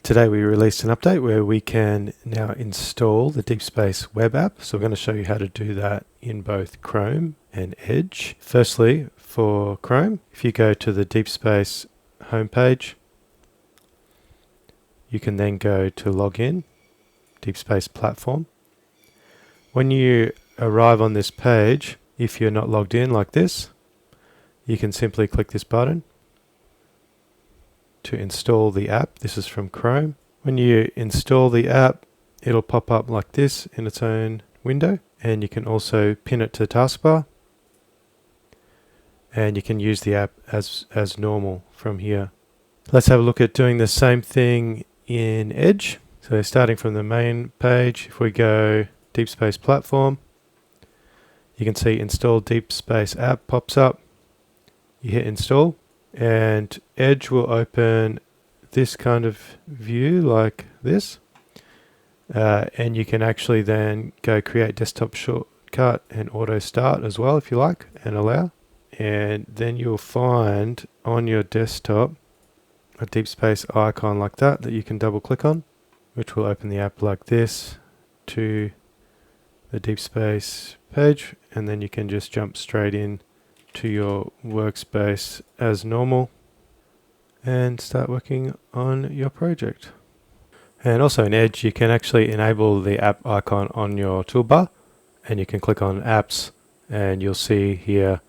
Today we released an update where we can now install the DeepSpace web app. So we're going to show you how to do that in both Chrome and Edge. Firstly, for Chrome, if you go to the DeepSpace homepage, you can then go to Login, DeepSpace Platform. When you arrive on this page, if you're not logged in like this, you can simply click this button to install the app. This is from Chrome. When you install the app, it'll pop up like this in its own window, and you can also pin it to the taskbar, and you can use the app as normal from here. Let's have a look at doing the same thing in Edge. So starting from the main page, if we go DeepSpace Platform, you can see Install DeepSpace App pops up. You hit install, and Edge will open this kind of view like this, and you can actually then go create desktop shortcut and auto start as well if you like, and allow, and then you'll find on your desktop a DeepSpace icon like that you can double click on, which will open the app like this to the DeepSpace page, and then you can just jump straight in to your workspace as normal and start working on your project. And also in Edge, you can actually enable the app icon on your toolbar, and you can click on apps, and you'll see here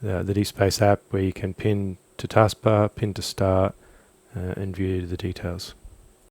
the DeepSpace app where you can pin to taskbar, pin to start, and view the details.